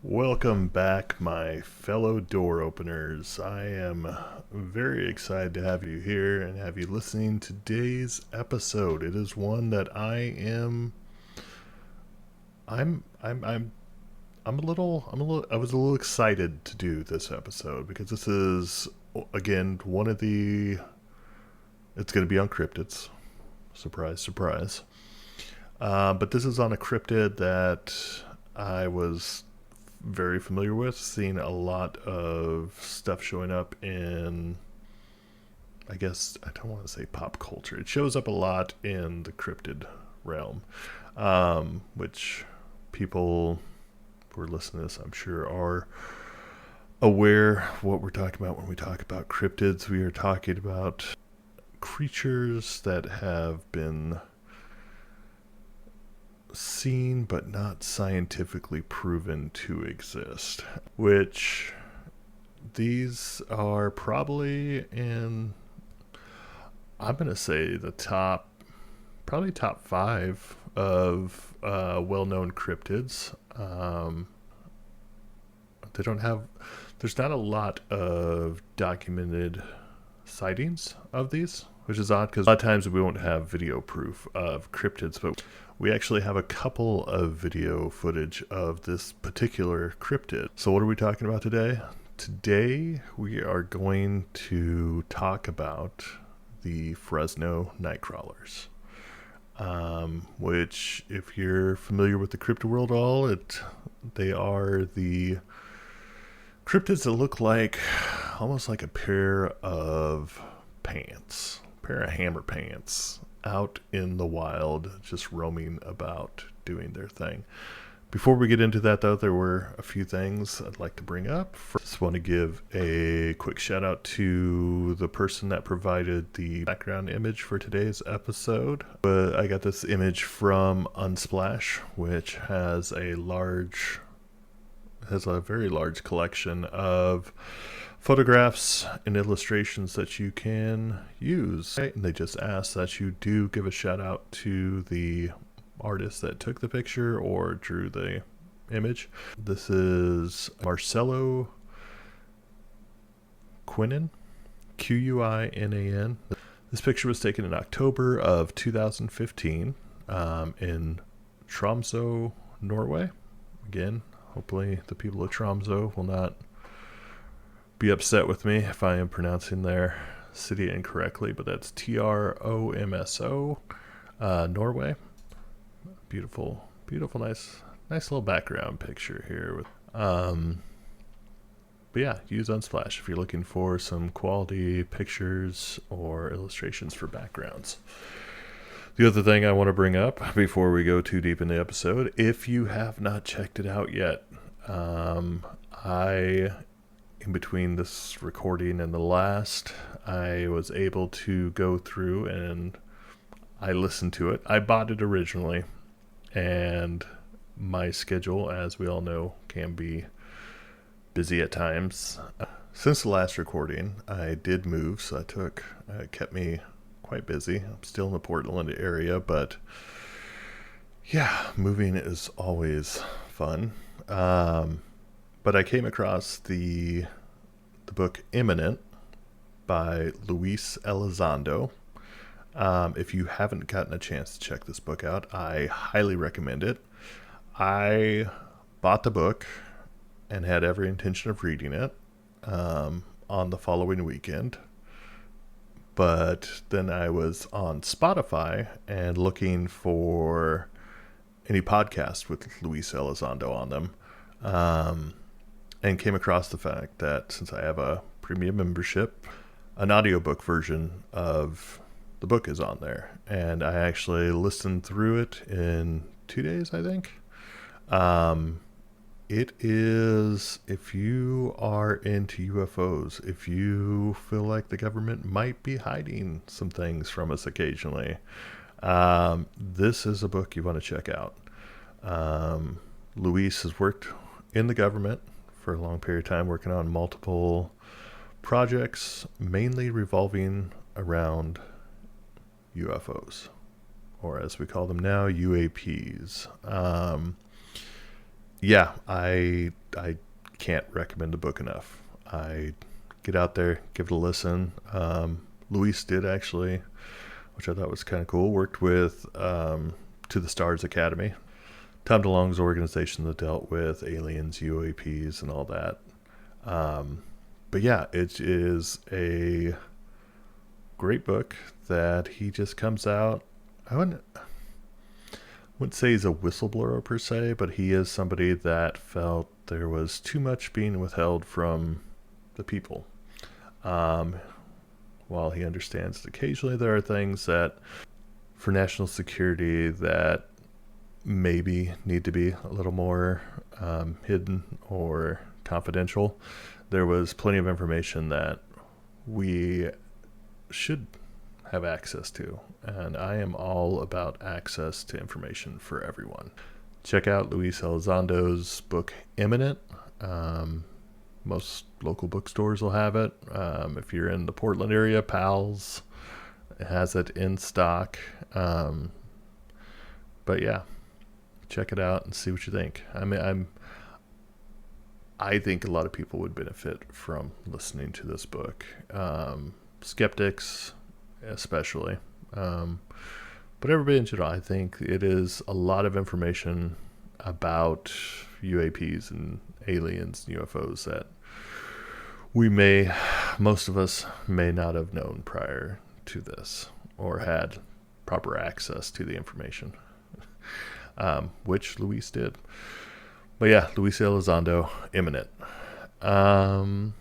Welcome back, my fellow door openers. I am very excited to have you here and have you listening to today's episode. It is one that I was a little excited to do this episode because this is again it's going to be on cryptids. Surprise, surprise. But this is on a cryptid that I was very familiar with, seeing a lot of stuff showing up in, I guess, I don't want to say pop culture. It shows up a lot in the cryptid realm, which people who are listening to this, I'm sure, are aware what we're talking about when we talk about cryptids. We are talking about creatures that have been seen but not scientifically proven to exist, which these are probably in, I'm going to say, the probably top 5 of well-known cryptids. There's not a lot of documented sightings of these, which is odd because a lot of times we won't have video proof of cryptids, but we actually have a couple of video footage of this particular cryptid. So what are we talking about today? Today we are going to talk about the Fresno Nightcrawlers, which, if you're familiar with the cryptid world at all, they are the cryptids that look like almost like a pair of hammer pants out in the wild, just roaming about doing their thing. Before we get into that, though, there were a few things I'd like to bring up. First, I just want to give a quick shout out to the person that provided the background image for today's episode. But I got this image from Unsplash, which has a very large collection of photographs and illustrations that you can use. And they just ask that you do give a shout out to the artist that took the picture or drew the image. This is Marcelo Quinan, Quinan. This picture was taken in October of 2015 in Tromsø, Norway. Again, hopefully the people of Tromsø will not be upset with me if I am pronouncing their city incorrectly, but that's Tromso, Norway. Beautiful, nice little background picture here. But yeah, use Unsplash if you're looking for some quality pictures or illustrations for backgrounds. The other thing I want to bring up before we go too deep in the episode, if you have not checked it out yet, in between this recording and the last, I was able to go through and I listened to it. I bought it originally, and my schedule, as we all know, can be busy at times. Since the last recording, I did move, so it kept me quite busy. I'm still in the Portland area, but yeah, moving is always fun. But I came across the book Imminent by Luis Elizondo. If you haven't gotten a chance to check this book out, I highly recommend it. I bought the book and had every intention of reading it on the following weekend. But then I was on Spotify and looking for any podcast with Luis Elizondo on them. And came across the fact that since I have a premium membership, an audiobook version of the book is on there. And I actually listened through it in 2 days, I think. It is, if you are into UFOs, if you feel like the government might be hiding some things from us occasionally, this is a book you want to check out. Luis has worked in the government for a long period of time, working on multiple projects, mainly revolving around UFOs, or as we call them now, UAPs. yeah, I can't recommend the book enough. I get out there, give it a listen. Luis did actually, which I thought was kind of cool. Worked with To the Stars Academy, Tom DeLonge's organization that dealt with aliens, UAPs, and all that. But yeah, it is a great book that he just comes out. I wouldn't say he's a whistleblower per se, but he is somebody that felt there was too much being withheld from the people. While he understands that occasionally there are things that, for national security, that maybe need to be a little more hidden or confidential, there was plenty of information that we should have access to. And I am all about access to information for everyone. Check out Luis Elizondo's book, Imminent. Most local bookstores will have it. If you're in the Portland area, Pals has it in stock. But yeah, check it out and see what you think. I think a lot of people would benefit from listening to this book. Skeptics, especially. But everybody in general, I think it is a lot of information about UAPs and aliens, UFOs that most of us may not have known prior to this or had proper access to the information, which Luis did. But yeah, Luis Elizondo, Imminent. I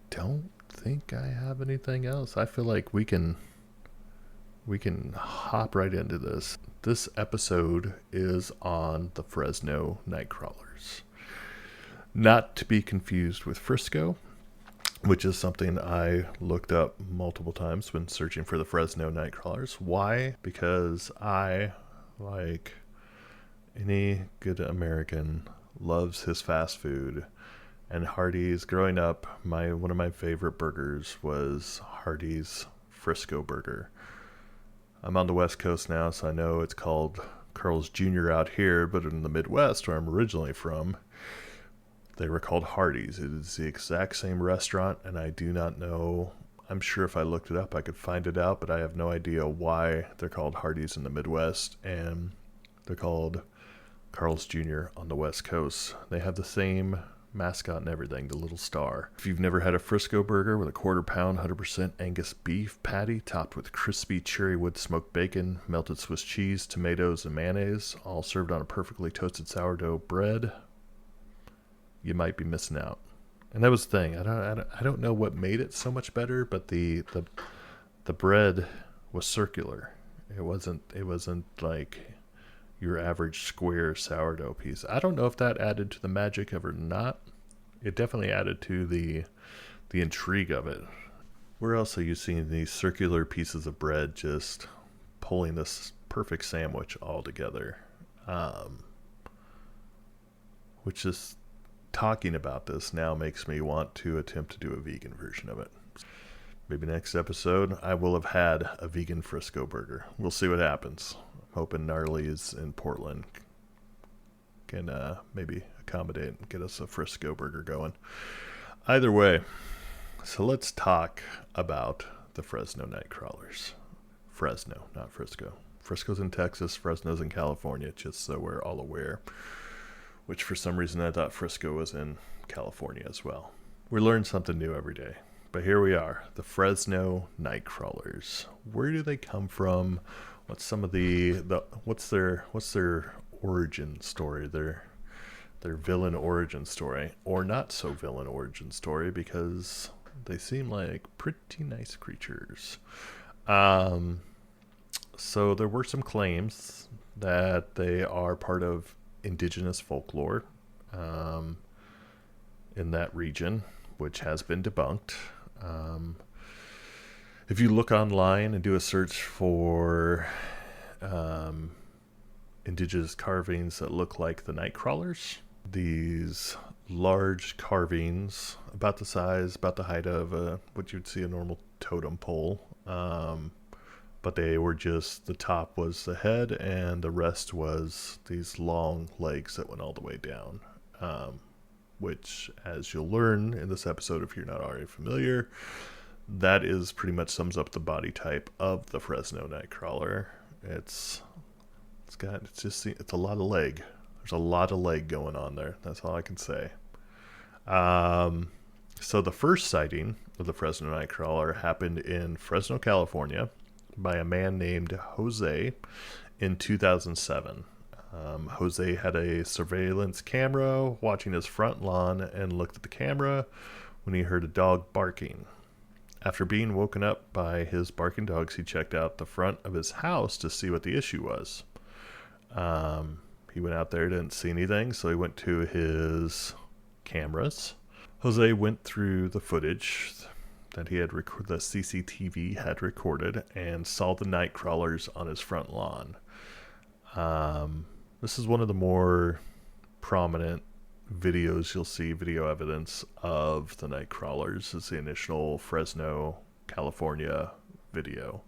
don't think I have anything else. I feel like we can hop right into this. This episode is on the Fresno Nightcrawlers. Not to be confused with Frisco, which is something I looked up multiple times when searching for the Fresno Nightcrawlers. Why? Because I, like any good American, loves his fast food. And Hardee's, growing up, one of my favorite burgers was Hardee's Frisco Burger. I'm on the West Coast now, so I know it's called Carl's Jr. out here, but in the Midwest, where I'm originally from, they were called Hardee's. It is the exact same restaurant, and I do not know. I'm sure if I looked it up, I could find it out, but I have no idea why they're called Hardee's in the Midwest, and they're called Carl's Jr. on the West Coast. They have the same mascot and everything, the little star. If you've never had a Frisco burger with a 1/4 pound 100% Angus beef patty topped with crispy cherry wood smoked bacon, melted Swiss cheese, tomatoes, and mayonnaise, all served on a perfectly toasted sourdough bread, you might be missing out. And that was the thing. I don't know what made it so much better, but the bread was circular. It wasn't like your average square sourdough piece. I don't know if that added to the magic of it or not. It definitely added to the intrigue of it. Where else are you seeing these circular pieces of bread just pulling this perfect sandwich all together? Which is, talking about this now makes me want to attempt to do a vegan version of it. Maybe next episode I will have had a vegan Frisco burger. We'll see what happens. Hoping Gnarly's in Portland can maybe accommodate and get us a Frisco burger going. Either way, so let's talk about the Fresno Nightcrawlers. Fresno, not Frisco. Frisco's in Texas, Fresno's in California, just so we're all aware. Which for some reason I thought Frisco was in California as well. We learn something new every day. But here we are, the Fresno Nightcrawlers. Where do they come from? What's some of what's their origin story? Their villain origin story, or not so villain origin story, because they seem like pretty nice creatures. So there were some claims that they are part of indigenous folklore in that region, which has been debunked. If you look online and do a search for indigenous carvings that look like the Nightcrawlers, these large carvings about the size, about the height of what you'd see a normal totem pole, but they were just, the top was the head and the rest was these long legs that went all the way down. Which, as you'll learn in this episode, if you're not already familiar, that is pretty much sums up the body type of the Fresno Nightcrawler. It's a lot of leg. There's a lot of leg going on there. That's all I can say. So the first sighting of the Fresno Nightcrawler happened in Fresno, California, by a man named Jose in 2007. Jose had a surveillance camera watching his front lawn and looked at the camera when he heard a dog barking. After being woken up by his barking dogs, he checked out the front of his house to see what the issue was. He went out there, didn't see anything, so he went to his cameras. Jose went through the footage that the CCTV had recorded and saw the night crawlers on his front lawn. This is one of the more prominent videos you'll see, video evidence of the night crawlers. It's the initial Fresno, California video.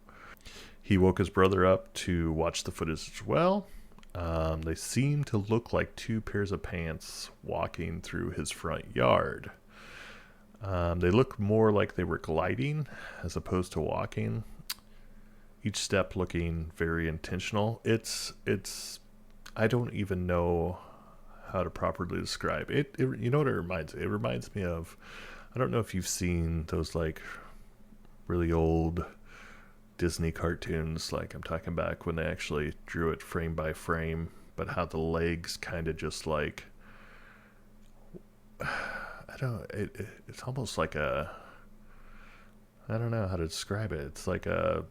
He woke his brother up to watch the footage as well. They seem to look like two pairs of pants walking through his front yard. They look more like they were gliding as opposed to walking. Each step looking very intentional. It's I don't even know how to properly describe it. You know what it reminds me? It reminds me of, I don't know if you've seen those like really old Disney cartoons, like I'm talking back when they actually drew it frame by frame, but how the legs kind of just like, it's almost like I don't know how to describe it. It's like a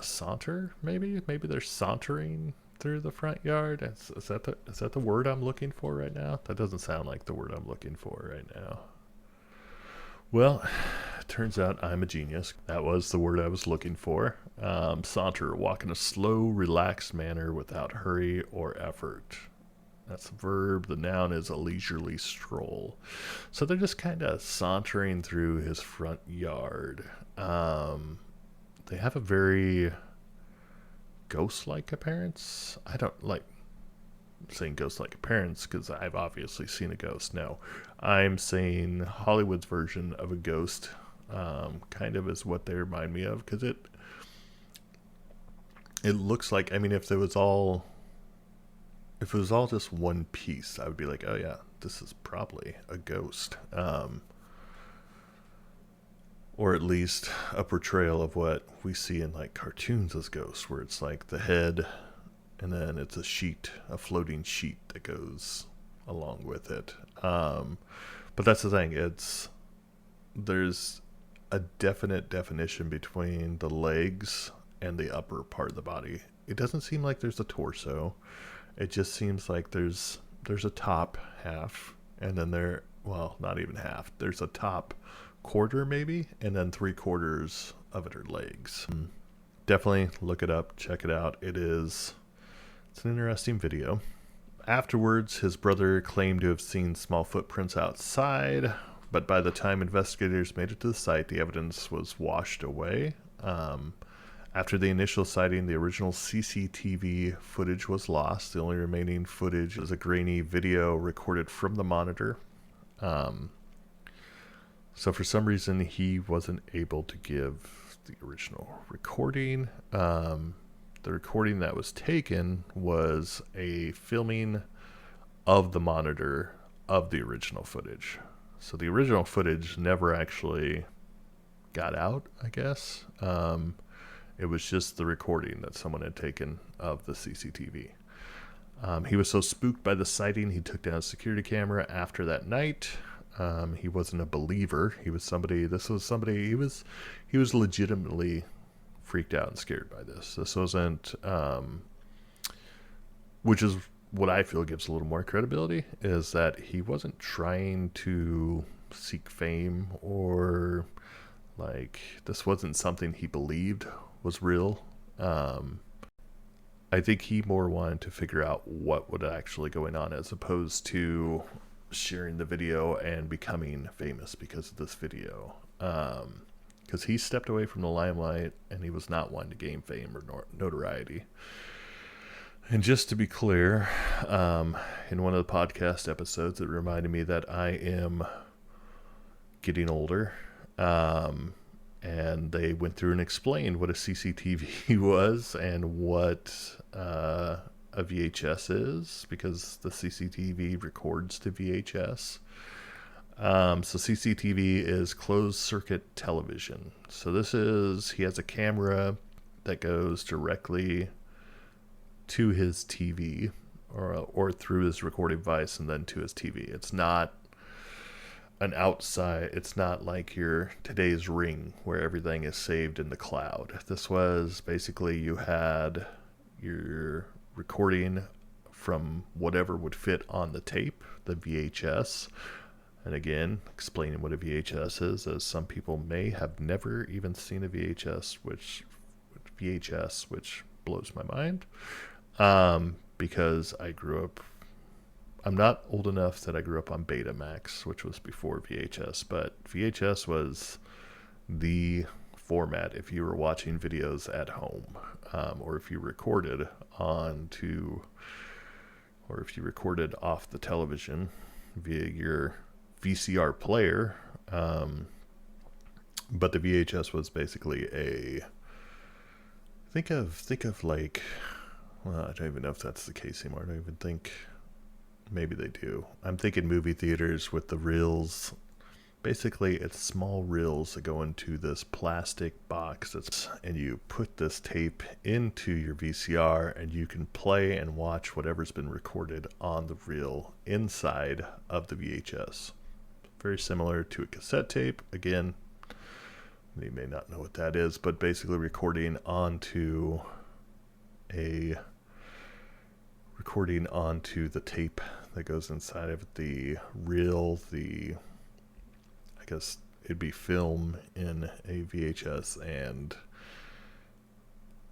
saunter, maybe they're sauntering through the front yard. Is that the word I'm looking for right now? That doesn't sound like the word I'm looking for right now. Well, it turns out I'm a genius. That was the word I was looking for. Saunter, walk in a slow, relaxed manner without hurry or effort. That's a verb. The noun is a leisurely stroll. So they're just kind of sauntering through his front yard. They have a very ghost-like appearance. I don't like saying ghost-like appearance because I've obviously seen a ghost. No, I'm saying Hollywood's version of a ghost kind of is what they remind me of, because it looks like, I mean, if it was all just one piece, I would be like, oh yeah, this is probably a ghost. Or at least a portrayal of what we see in like cartoons as ghosts, where it's like the head and then it's a floating sheet that goes along with it. But that's the thing, there's a definite definition between the legs and the upper part of the body. It doesn't seem like there's a torso. It just seems like there's a top half, and then not even half. There's a top quarter maybe, and then 3/4 of it are legs. Definitely look it up, check it out. It's an interesting video. Afterwards, his brother claimed to have seen small footprints outside, but by the time investigators made it to the site, the evidence was washed away. After the initial sighting, the original CCTV footage was lost. The only remaining footage is a grainy video recorded from the monitor. So for some reason, he wasn't able to give the original recording. The recording that was taken was a filming of the monitor of the original footage. So the original footage never actually got out, I guess. It was just the recording that someone had taken of the CCTV. He was so spooked by the sighting, he took down a security camera after that night. He wasn't a believer. He was legitimately freaked out and scared by this. This wasn't, which is what I feel gives a little more credibility, is that he wasn't trying to seek fame, or like this wasn't something he believed was real. I think he more wanted to figure out what was actually going on, as opposed to sharing the video and becoming famous because of this video. Because because he stepped away from the limelight and he was not wanting to gain fame or notoriety. And just to be clear, in one of the podcast episodes, it reminded me that I am getting older. And they went through and explained what a CCTV was and what a VHS is, because the CCTV records to VHS. So CCTV is closed circuit television. So he has a camera that goes directly to his TV or through his recording device and then to his TV. It's not an outside, it's not like your today's Ring where everything is saved in the cloud. This was basically, you had your recording from whatever would fit on the tape, the VHS. And again, explaining what a VHS is, as some people may have never even seen a VHS, which blows my mind. Because I'm not old enough that I grew up on Betamax, which was before VHS, but VHS was the format if you were watching videos at home, or if you recorded off the television via your VCR player. But the VHS was basically think of like, well, I don't even know if that's the case anymore. I don't even think, maybe they do. I'm thinking movie theaters with the reels. Basically, it's small reels that go into this plastic box, and you put this tape into your VCR, and you can play and watch whatever's been recorded on the reel inside of the VHS. Very similar to a cassette tape. Again, you may not know what that is, but basically recording onto the tape that goes inside of the reel. I guess it'd be film in a VHS, and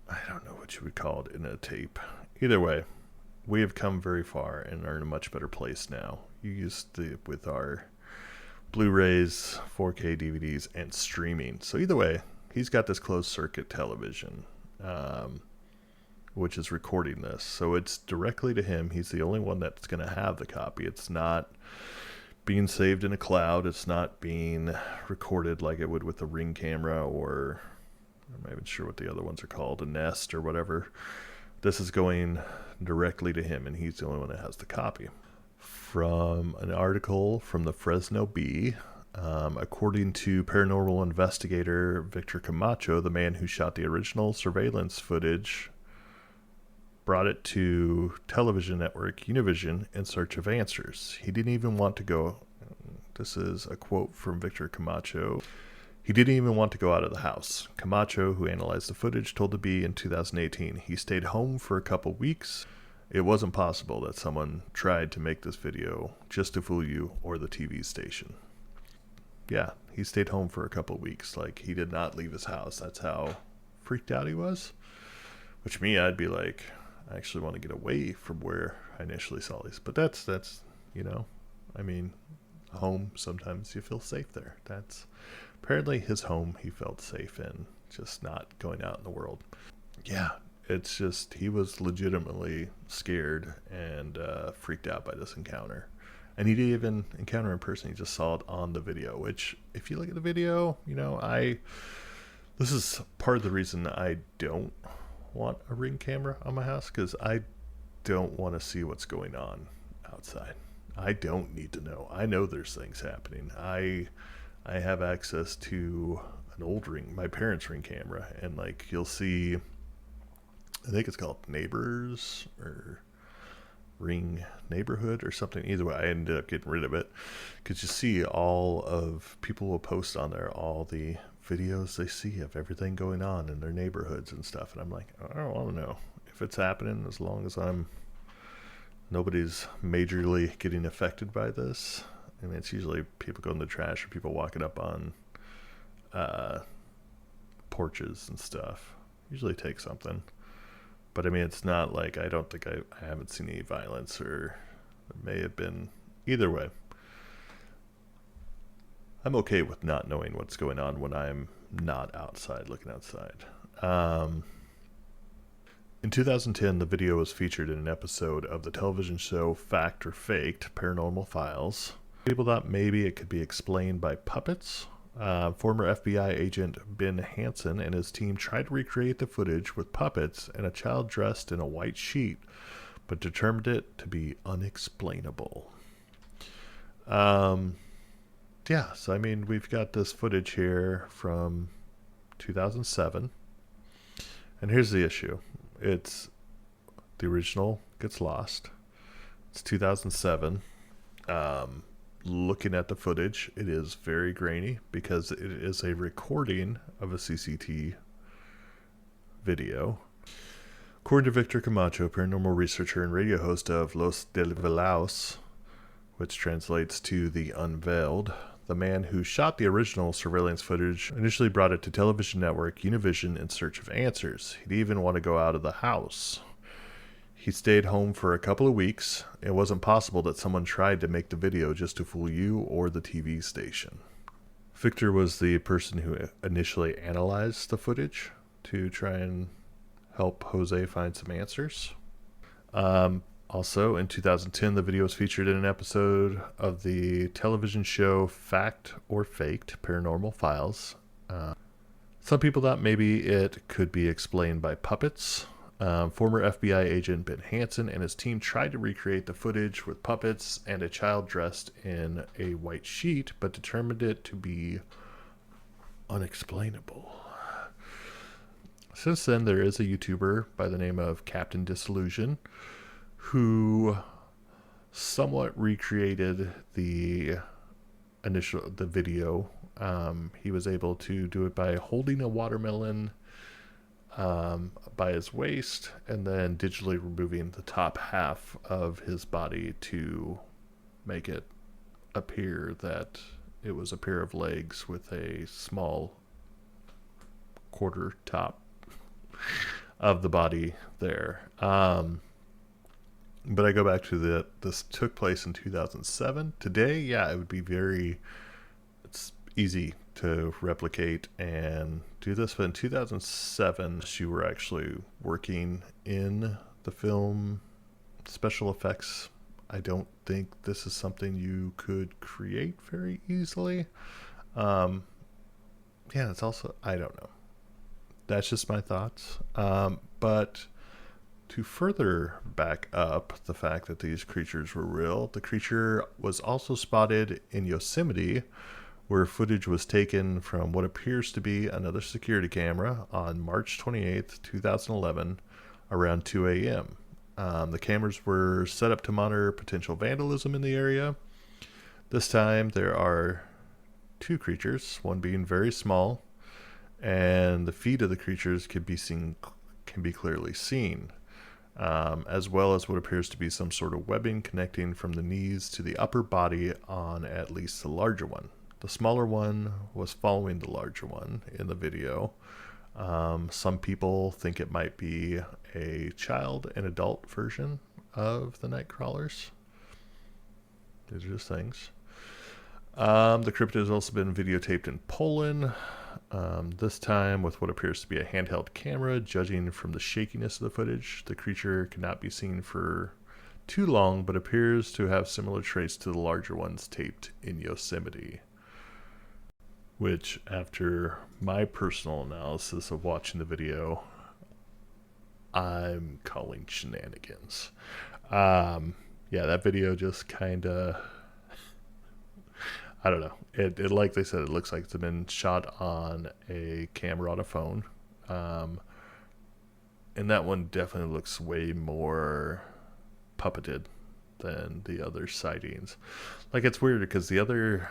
I don't know what you would call it in a tape. Either way, we have come very far and are in a much better place now. You used to with our Blu-rays, 4K DVDs, and streaming. So either way, he's got this closed circuit television, which is recording this. So it's directly to him. He's the only one that's going to have the copy. It's not being saved in a cloud. It's not being recorded like it would with a Ring camera, or I'm not even sure what the other ones are called, a Nest or whatever. This is going directly to him, and he's the only one that has the copy. From an article from the Fresno Bee, according to paranormal investigator Victor Camacho, the man who shot the original surveillance footage brought it to television network Univision in search of answers. He didn't even want to go, this is a quote from Victor Camacho, he didn't even want to go out of the house. Camacho, who analyzed the footage, told the Bee in 2018 he stayed home for a couple weeks. It wasn't possible that someone tried to make this video just to fool you or the TV station. Yeah, he stayed home for a couple weeks. Like, he did not leave his house. That's how freaked out he was. Which me, I'd be like, I actually want to get away from where I initially saw these. But that's I mean, home, sometimes you feel safe there. That's apparently his home he felt safe in, just not going out in the world. Yeah. It's just, he was legitimately scared and freaked out by this encounter. And he didn't even encounter in person. He just saw it on the video, which, if you look at the video, this is part of the reason I don't want a Ring camera on my house, because I don't want to see what's going on outside. I don't need to know. I know there's things happening. I have access to an old Ring, my parents' Ring camera, and like, you'll see, I think it's called Neighbors or Ring Neighborhood or something. Either way, I ended up getting rid of it because you see all of people will post on there all the videos they see of everything going on in their neighborhoods and stuff. And I'm like, I don't want to know if it's happening, as long as nobody's majorly getting affected by this. I mean, it's usually people going to the trash or people walking up on porches and stuff. Usually take something. But I mean, it's not like, I don't think I haven't seen any violence, or it may have been. Either way, I'm okay with not knowing what's going on when I'm not outside, looking outside. In 2010, the video was featured in an episode of the television show Fact or Faked Paranormal Files. People thought maybe it could be explained by puppets. Former FBI agent Ben Hansen and his team tried to recreate the footage with puppets and a child dressed in a white sheet, but determined it to be unexplainable. Yeah, so I mean, we've got this footage here from 2007. And here's the issue. It's the original gets lost. It's 2007. Looking at the footage, it is very grainy because it is a recording of a CCTV video. According to Victor Camacho, paranormal researcher and radio host of Los Desvelados, which translates to The Unveiled, the man who shot the original surveillance footage initially brought it to television network Univision in search of answers. He'd even want to go out of the house. He stayed home for a couple of weeks. It wasn't possible that someone tried to make the video just to fool you or the TV station. Victor was the person who initially analyzed the footage to try and help Jose find some answers. Also, in 2010, the video was featured in an episode of the television show Fact or Faked Paranormal Files. Some people thought maybe it could be explained by puppets. Former FBI agent Ben Hansen and his team tried to recreate the footage with puppets and a child dressed in a white sheet, but determined it to be unexplainable. Since then, there is a YouTuber by the name of Captain Disillusion who somewhat recreated the video. He was able to do it by holding a watermelon by his waist and then digitally removing the top half of his body to make it appear that it was a pair of legs with a small quarter top of the body there. But I go back to this took place in 2007. Today, yeah, it would be it's easy to replicate and do this. But in 2007, you were actually working in the film special effects. I don't think this is something you could create very easily. Yeah, it's also, I don't know. That's just my thoughts. But to further back up the fact that these creatures were real, the creature was also spotted in Yosemite, where footage was taken from what appears to be another security camera on March 28th, 2011, around 2 a.m. The cameras were set up to monitor potential vandalism in the area. This time there are two creatures, one being very small, and the feet of the creatures can be clearly seen, as well as what appears to be some sort of webbing connecting from the knees to the upper body on at least the larger one. The smaller one was following the larger one in the video. Some people think it might be a child and adult version of the Nightcrawlers. These are just things. The cryptid has also been videotaped in Poland, this time with what appears to be a handheld camera. Judging from the shakiness of the footage, the creature cannot be seen for too long, but appears to have similar traits to the larger ones taped in Yosemite. Which, after my personal analysis of watching the video, I'm calling shenanigans. Yeah, that video just kind of, I don't know. It like they said, it looks like it's been shot on a camera on a phone. And that one definitely looks way more puppeted than the other sightings. Like, it's weird because the other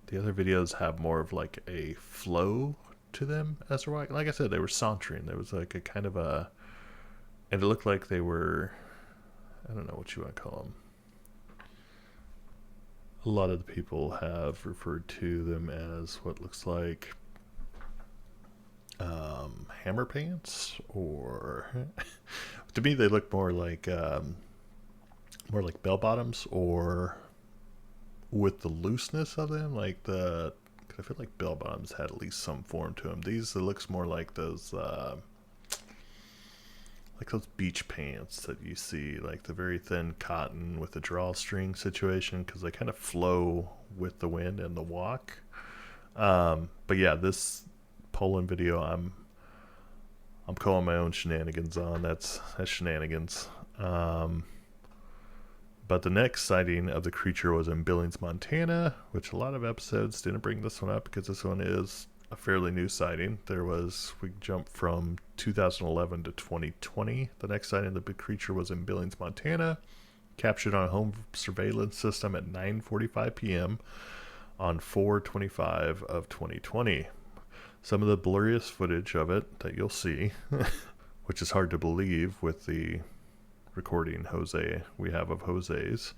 videos have more of like a flow to them as they're walking. Like I said, they were sauntering. There was like a kind of a, and it looked like they were, I don't know what you want to call them. A lot of the people have referred to them as what looks like hammer pants, or to me they look more like bell bottoms, or with the looseness of them, like because I feel like bell bottoms had at least some form to them. These, it looks more like those beach pants that you see, like the very thin cotton with the drawstring situation, because they kind of flow with the wind and the walk. But yeah, this Poland video, I'm calling my own shenanigans on. That's shenanigans. But the next sighting of the creature was in Billings, Montana, which a lot of episodes didn't bring this one up because this one is a fairly new sighting. We jumped from 2011 to 2020. The next sighting of the big creature was in Billings, Montana, captured on a home surveillance system at 9:45 p.m. on 4/25 of 2020. Some of the blurriest footage of it that you'll see, which is hard to believe with the recording Jose we have of Jose's,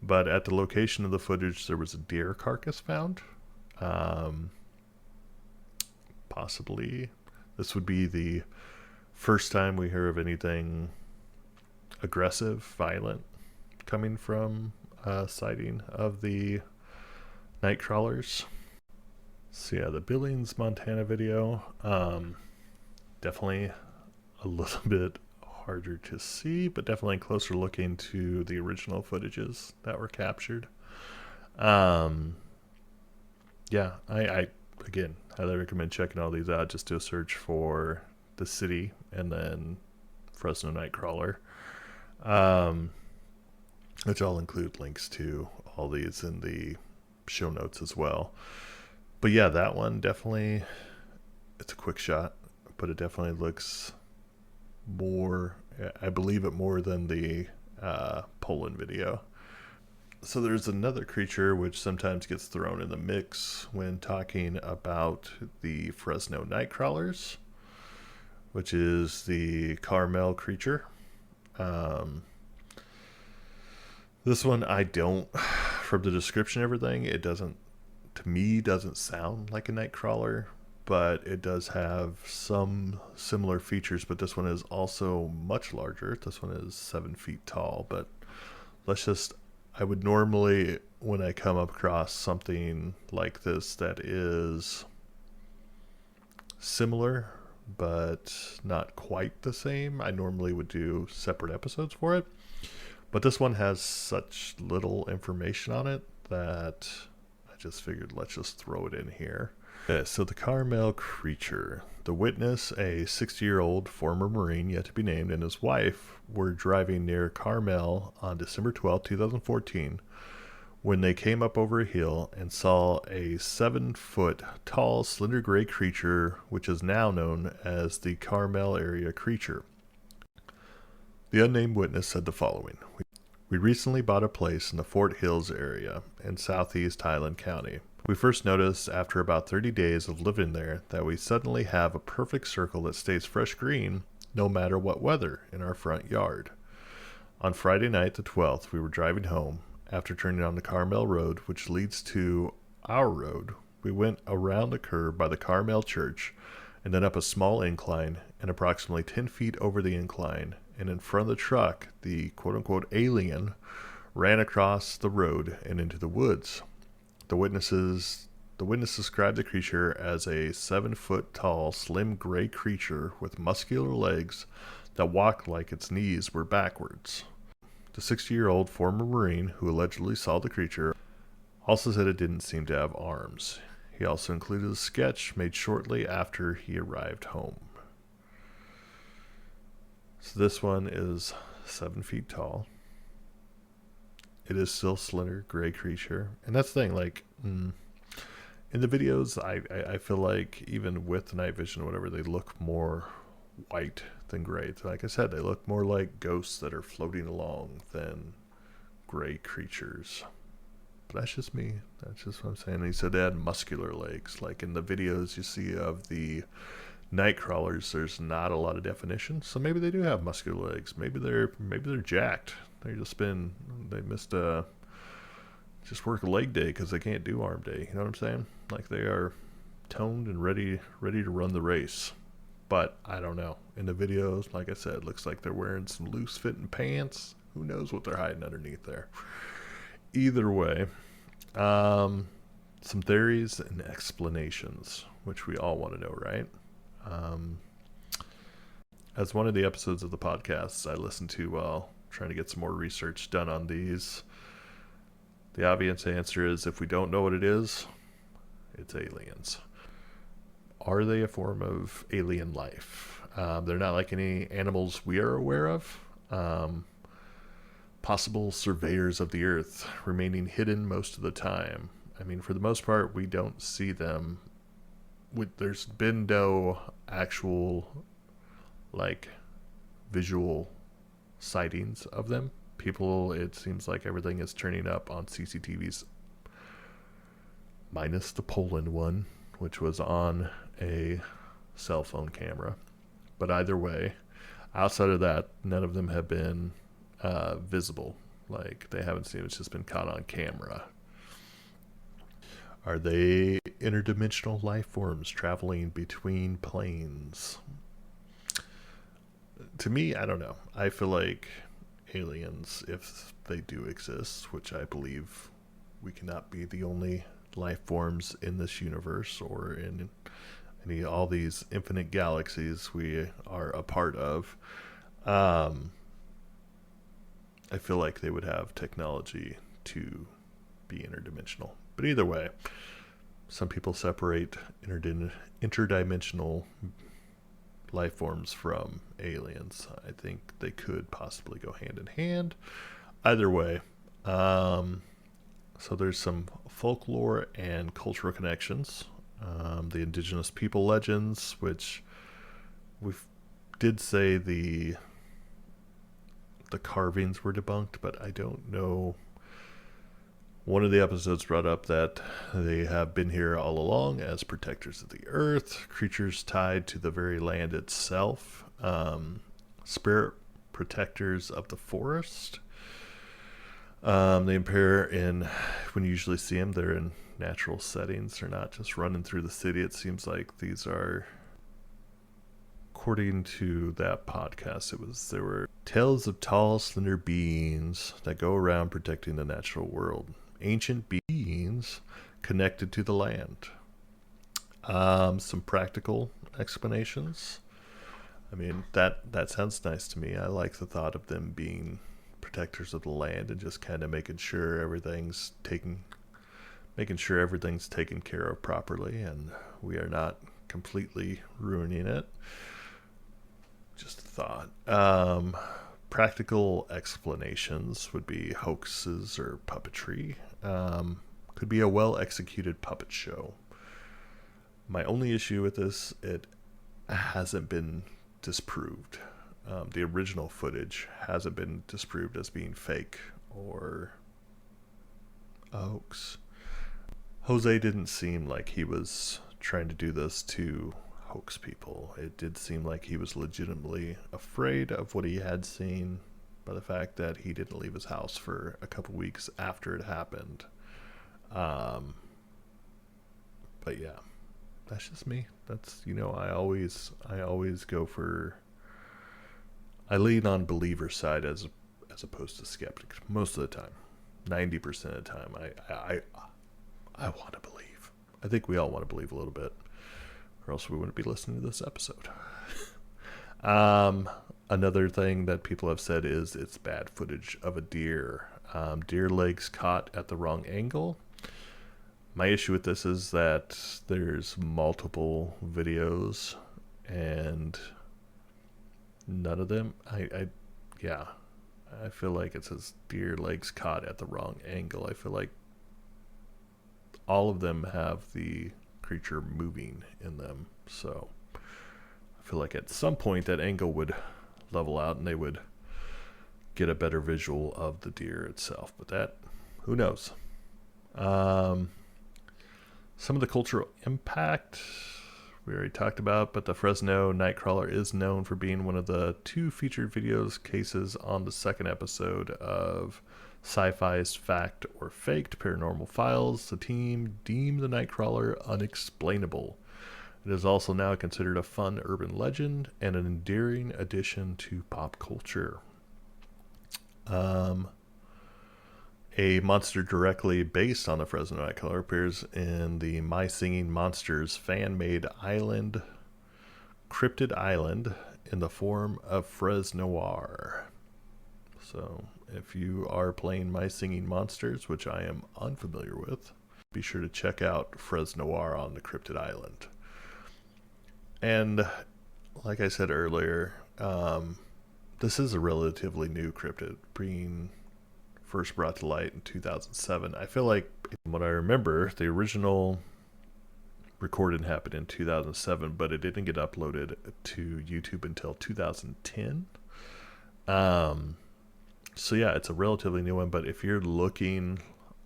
but at the location of the footage there was a deer carcass found. Possibly this would be the first time we hear of anything aggressive, violent coming from a sighting of the Nightcrawlers. So yeah, the Billings, Montana video, definitely a little bit harder to see, but definitely closer looking to the original footages that were captured. Yeah, I again highly recommend checking all these out. Just do a search for the city and then Fresno Nightcrawler, which I'll include links to all these in the show notes as well. But yeah, that one definitely, it's a quick shot, but it definitely looks more, I believe it more than the Poland video. So there's another creature which sometimes gets thrown in the mix when talking about the Fresno Nightcrawlers, which is the Carmel creature. This one, from the description and everything, it doesn't, to me, doesn't sound like a Nightcrawler, but it does have some similar features. But this one is also much larger. This one is 7 feet tall. But I would normally, when I come across something like this that is similar but not quite the same, I normally would do separate episodes for it. But this one has such little information on it that I just figured let's just throw it in here. Okay, so the Carmel creature. The witness, a 60-year-old former Marine yet to be named, and his wife were driving near Carmel on December 12, 2014, when they came up over a hill and saw a 7-foot tall, slender gray creature, which is now known as the Carmel area creature. The unnamed witness said the following. We recently bought a place in the Fort Hills area in southeast Highland County. We first noticed after about 30 days of living there that we suddenly have a perfect circle that stays fresh green no matter what weather in our front yard. On Friday night, the 12th, we were driving home. After turning on the Carmel Road, which leads to our road, we went around the curve by the Carmel Church and then up a small incline, and approximately 10 feet over the incline, and in front of the truck, the quote-unquote alien ran across the road and into the woods. The witness described the creature as a 7-foot tall, slim gray creature with muscular legs that walked like its knees were backwards. The 60-year-old former Marine who allegedly saw the creature also said it didn't seem to have arms. He also included a sketch made shortly after he arrived home. So this one is 7 feet tall. It is still slender, gray creature. And that's the thing, like, in the videos, I feel like even with the night vision or whatever, they look more white than gray. Like I said, they look more like ghosts that are floating along than gray creatures. But that's just me. That's just what I'm saying. And he said they had muscular legs. Like in the videos you see of the Nightcrawlers, there's not a lot of definition. So maybe they do have muscular legs. Maybe they're jacked. They missed just work a leg day because they can't do arm day. You know what I'm saying? Like they are toned and ready to run the race. But I don't know. In the videos, like I said, it looks like they're wearing some loose fitting pants. Who knows what they're hiding underneath there? Either way, some theories and explanations, which we all want to know, right? Um, as one of the episodes of the podcast I listened to while trying to get some more research done on these, the obvious answer is if we don't know what it is, it's aliens. Are they a form of alien life? They're not like any animals we are aware of. Possible surveyors of the earth, remaining hidden most of the time. I mean, for the most part, we don't see them. There's been no actual, like, visual sightings of them. People, it seems like everything is turning up on CCTVs, minus the Poland one, which was on a cell phone camera. But either way, outside of that, none of them have been visible. Like, they haven't seen, it's just been caught on camera. Are they interdimensional life forms traveling between planes? To me, I don't know. I feel like aliens, if they do exist, which I believe we cannot be the only life forms in this universe or in all these infinite galaxies we are a part of. I feel like they would have technology to be interdimensional. But either way, some people separate interdimensional life forms from aliens. I think they could possibly go hand in hand. Either way, so there's some folklore and cultural connections. The indigenous people legends, which we did say the carvings were debunked, but I don't know. One of the episodes brought up that they have been here all along as protectors of the earth, creatures tied to the very land itself, spirit protectors of the forest. They appear in, when you usually see them, they're in natural settings. They're not just running through the city. It seems like these are, according to that podcast, there were tales of tall, slender beings that go around protecting the natural world. Ancient beings connected to the land. Some practical explanations. I mean, that sounds nice to me. I like the thought of them being protectors of the land and just kind of making sure everything's taken care of properly and we are not completely ruining it. Just a thought. Practical explanations would be hoaxes or puppetry. Could be a well-executed puppet show. My only issue with this, it hasn't been disproved. The original footage hasn't been disproved as being fake or a hoax. Jose didn't seem like he was trying to do this to hoax people. It did seem like he was legitimately afraid of what he had seen by the fact that he didn't leave his house for a couple weeks after it happened. But yeah, that's just me. That's, I always go for, I lean on believer side as opposed to skeptic most of the time. 90% of the time, I want to believe. I think we all want to believe a little bit, or else we wouldn't be listening to this episode. Another thing that people have said is it's bad footage of a deer. Deer legs caught at the wrong angle. My issue with this is that there's multiple videos and none of them, I feel like it says deer legs caught at the wrong angle. I feel like all of them have the creature moving in them. So I feel like at some point that angle would level out and they would get a better visual of the deer itself. But that, who knows? Some of the cultural impact we already talked about, but the Fresno Nightcrawler is known for being one of the 2 featured videos cases on the second episode of Sci-Fi's Fact or Faked Paranormal Files. The team deemed the Nightcrawler unexplainable. It is also now considered a fun urban legend and an endearing addition to pop culture. A monster directly based on the Fresno Nightcrawler appears in the My Singing Monsters fan-made island, Cryptid Island, in the form of Fresno Noir. So, if you are playing My Singing Monsters, which I am unfamiliar with, be sure to check out Fresno Noir on the Cryptid Island. And, like I said earlier, this is a relatively new cryptid, being first brought to light in 2007. I feel like, from what I remember, the original recording happened in 2007, but it didn't get uploaded to YouTube until 2010. So yeah, it's a relatively new one, but if you're looking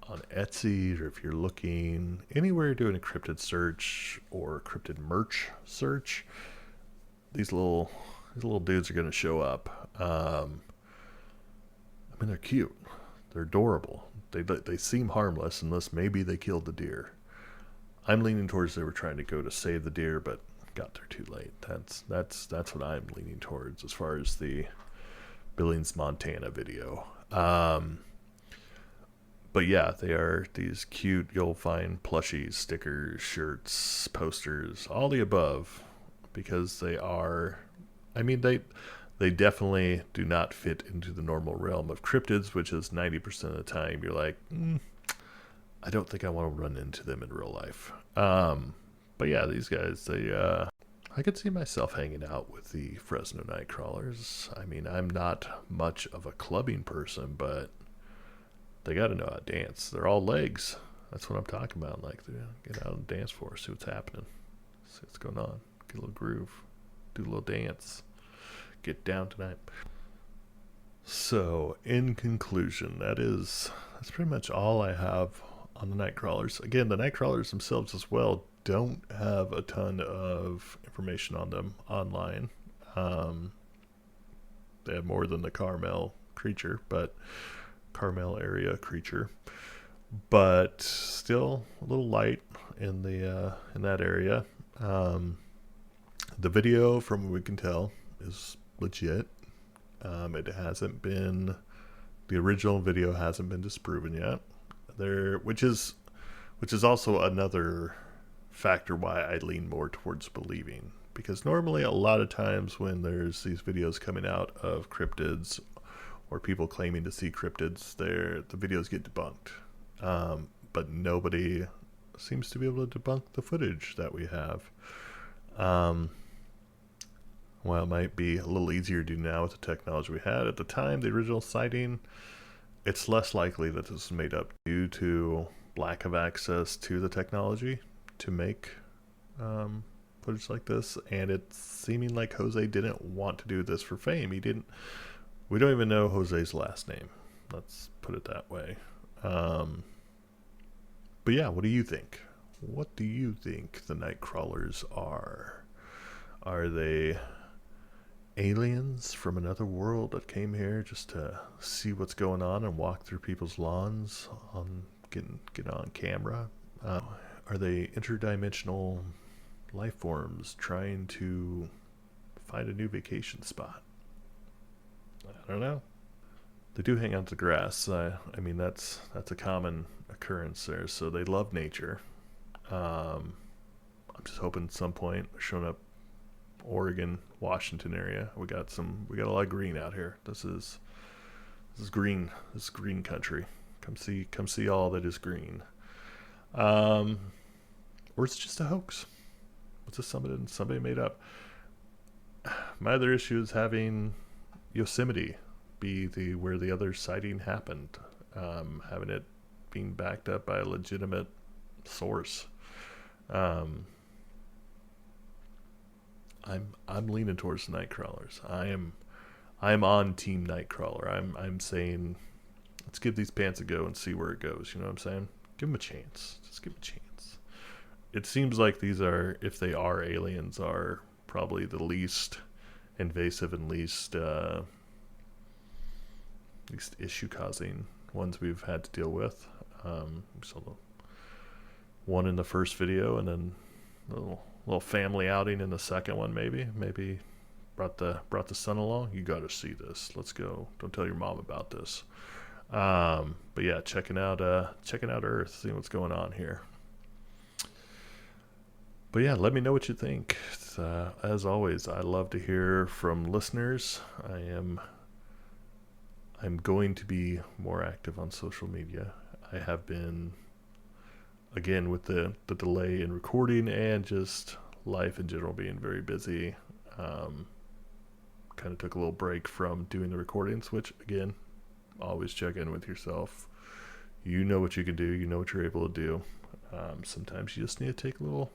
on Etsy, or if you're looking anywhere doing a cryptid search or cryptid merch search, these little dudes are going to show up. I mean, they're cute. They're adorable. They seem harmless unless maybe they killed the deer. I'm leaning towards they were trying to go to save the deer, but got there too late. That's what I'm leaning towards as far as the Billings, Montana video. But yeah, they are these cute. You'll find plushies, stickers, shirts, posters, all the above, because they are. I mean, they definitely do not fit into the normal realm of cryptids, which is 90% of the time you're like, I don't think I want to run into them in real life. But yeah, these guys, I could see myself hanging out with the Fresno Nightcrawlers. I mean, I'm not much of a clubbing person, but they got to know how to dance. They're all legs. That's what I'm talking about. Like, get out and dance for us, see what's happening, see what's going on, get a little groove, do a little dance, get down tonight. So, in conclusion, that's pretty much all I have on the Nightcrawlers. Again, the Nightcrawlers themselves as well don't have a ton of information on them online. They have more than the Carmel area creature, but still a little light in that area. The video, from what we can tell, is legit. The original video hasn't been disproven yet. Which is also another factor why I lean more towards believing, because normally a lot of times when there's these videos coming out of cryptids or people claiming to see cryptids, the videos get debunked, but nobody seems to be able to debunk the footage that we have. While it might be a little easier to do now with the technology we had at the time, the original sighting, it's less likely that this was made up due to lack of access to the technology to make footage like this, and it's seeming like Jose didn't want to do this for fame. We don't even know Jose's last name. Let's put it that way. But yeah, what do you think? What do you think the Nightcrawlers are? Are they aliens from another world that came here just to see what's going on and walk through people's lawns get on camera? Are they interdimensional life forms trying to find a new vacation spot? I don't know. They do hang out the grass. I mean, that's a common occurrence there. So they love nature. I'm just hoping at some point they're showing up Oregon, Washington area. We got a lot of green out here. This is green. This is green country. Come see all that is green. Or it's just a hoax. What's this somebody made up? My other issue is having Yosemite be where the other sighting happened, having it being backed up by a legitimate source. I'm leaning towards the Nightcrawlers. I'm on Team Nightcrawler. I'm saying, let's give these pants a go and see where it goes. You know what I'm saying? Give them a chance. Just give them a chance. It seems like these are, if they are aliens, are probably the least invasive and least issue-causing ones we've had to deal with. So the one in the first video, and then a little family outing in the second one. Maybe brought the son along. You got to see this. Let's go. Don't tell your mom about this. But yeah, checking out Earth, seeing what's going on here. But yeah, let me know what you think. As always, I love to hear from listeners. I'm going to be more active on social media. I have been, again, with the delay in recording and just life in general being very busy. Kind of took a little break from doing the recordings, which, again, always check in with yourself. You know what you can do. You know what you're able to do. Sometimes you just need to take a little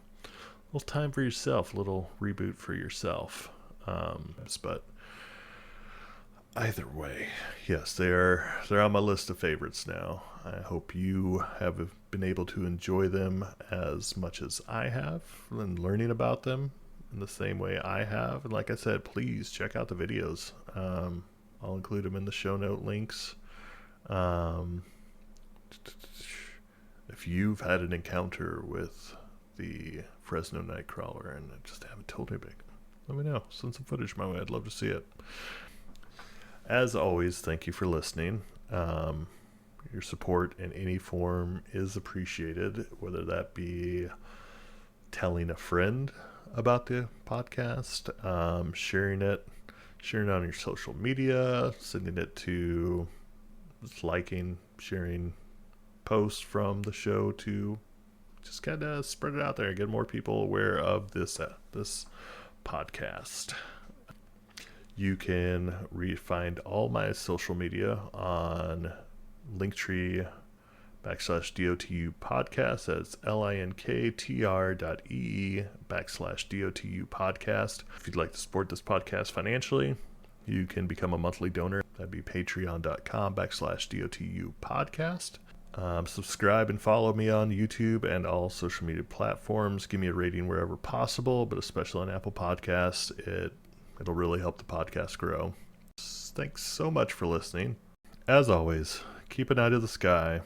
time for yourself, a little reboot for yourself. But either way, yes, they're on my list of favorites now. I hope you have been able to enjoy them as much as I have and learning about them in the same way I have. And like I said, please check out the videos. I'll include them in the show note links. If you've had an encounter with the Fresno Nightcrawler and just haven't told anybody, let me know. Send some footage my way. I'd love to see it. As always, thank you for listening. Your support in any form is appreciated, whether that be telling a friend about the podcast, sharing it on your social media, sending it to, liking, sharing posts from the show to just kind of spread it out there and get more people aware of this podcast. You can find all my social media on Linktree /DOTU podcast. That's linktr.ee/DOTU podcast. If you'd like to support this podcast financially, you can become a monthly donor. That'd be patreon.com/DOTU podcast. Subscribe and follow me on YouTube and all social media platforms. Give me a rating wherever possible, but especially on Apple Podcasts. It'll really help the podcast grow. Thanks so much for listening. As always, keep an eye to the sky.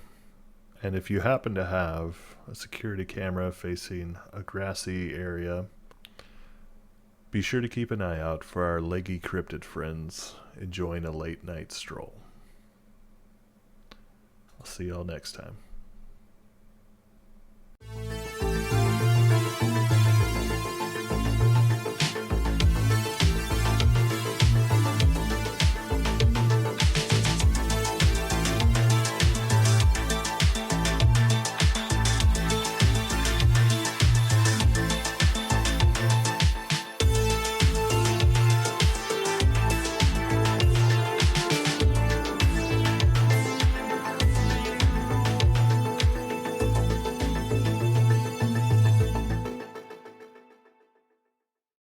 And if you happen to have a security camera facing a grassy area, be sure to keep an eye out for our leggy cryptid friends enjoying a late night stroll. I'll see y'all next time.